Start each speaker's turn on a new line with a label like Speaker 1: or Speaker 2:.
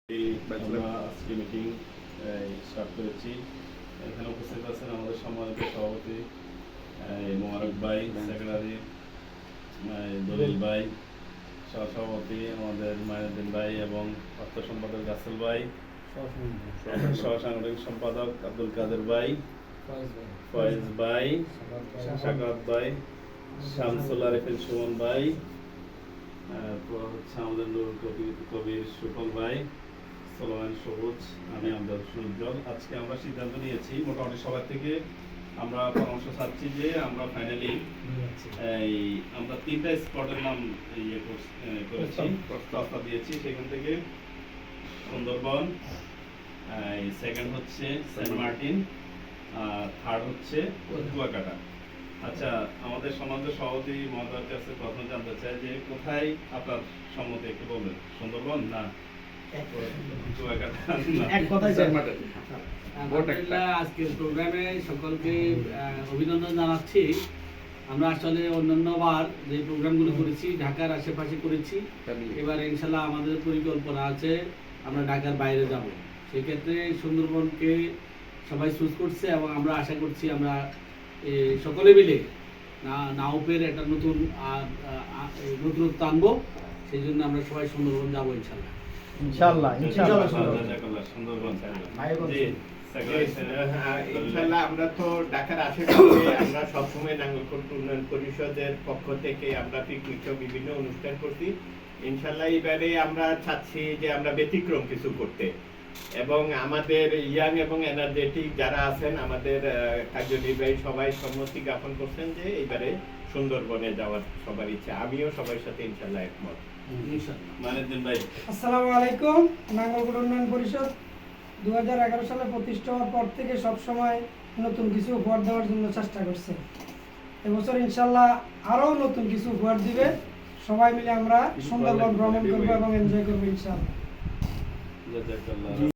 Speaker 1: আমরা আজকে meeting start করেছি। এখানে উপস্থিত আছেন আমাদের সম্মানিত সভাপতি মোবারক ভাই, সেক্রেটারি দলিল ভাই, সহসভাপতি আমাদের মাইনুদ্দিন ভাই এবং অর্থ সম্পাদক রাসেল ভাই, সহ সাংগঠনিক সম্পাদক আব্দুল কাদের ভাই, ফয়েজ ভাই, সাকাত ভাই, শামসুল আরিফিন সুমন ভাই, হচ্ছে আমাদের নুরুল কবির সুফল ভাই, সোলোমান সবুজ, আমি আমজাদ উজ্জ্বল। আজকে আমরা সিদ্ধান্ত নিয়েছি মোটামুটি সবার থেকে আমরা পরামর্শ চাচ্ছি যে আমরা ফাইনালি আমরা 3টা স্পটের নাম করেছি, প্রস্তাব দিয়েছি। সেখান থেকে সুন্দরবন, সেকেন্ড হচ্ছে সেন্ট মার্টিন, থার্ড হচ্ছে কুয়াকাটা। আচ্ছা, আমাদের সমাজ সভাপতি মহোদয়ের কাছে প্রথম জানতে চাই যে কোথায় আপনার সম্মতি একটু বলবেন, সুন্দরবন না
Speaker 2: আজকের প্রোগ্রামে সকলকে অভিনন্দন জানাচ্ছি। আমরা আসলে অন্যান্যবার যে প্রোগ্রামগুলো করেছি ঢাকার আশেপাশে করেছি, এবার ইনশাল্লাহ আমাদের পরিকল্পনা আছে আমরা ঢাকার বাইরে যাব। সেক্ষেত্রে সুন্দরবনকে সবাই চুজ করছে এবং আমরা আশা করছি আমরা সকলে মিলে নাওপের একটা নতুনত্ব আনবো। সেই জন্য আমরা সবাই সুন্দরবন যাবো ইনশাল্লাহ।
Speaker 3: ইনশাআল্লাহ আমরা তো ঢাকার আশেপাশে আমরা সবসময় নাঙ্গলকোট উন্নয়ন পরিষদের পক্ষ থেকে আমরা পিকনিক বিভিন্ন অনুষ্ঠান করছি। ইনশাআল্লাহ এবারে আমরা চাচ্ছি যে আমরা ব্যতিক্রম কিছু করতে, এবং আমাদের ইয়াং এবং এনার্জেটিক যারা আছেন আমাদের কার্যনির্বাহী সবাই সম্মতি জ্ঞাপন করছেন যে এবারে সুন্দরবনে যাওয়ার সবার ইচ্ছা। আমিও সবার সাথে ইনশাআল্লাহ একমত।
Speaker 4: আসসালামু আলাইকুম। নাঙ্গলকোট উন্নয়ন পরিষদ 2011 সালে প্রতিষ্ঠা হওয়ার পর থেকে সবসময় নতুন কিছু উপহার দেওয়ার জন্য চেষ্টা করছে। এবছর ইনশাল্লাহ আরও নতুন কিছু উপহার দিবে। সবাই মিলে আমরা সুন্দরবন ভ্রমণ করবো এবং এনজয় করবো ইনশাল্লাহ।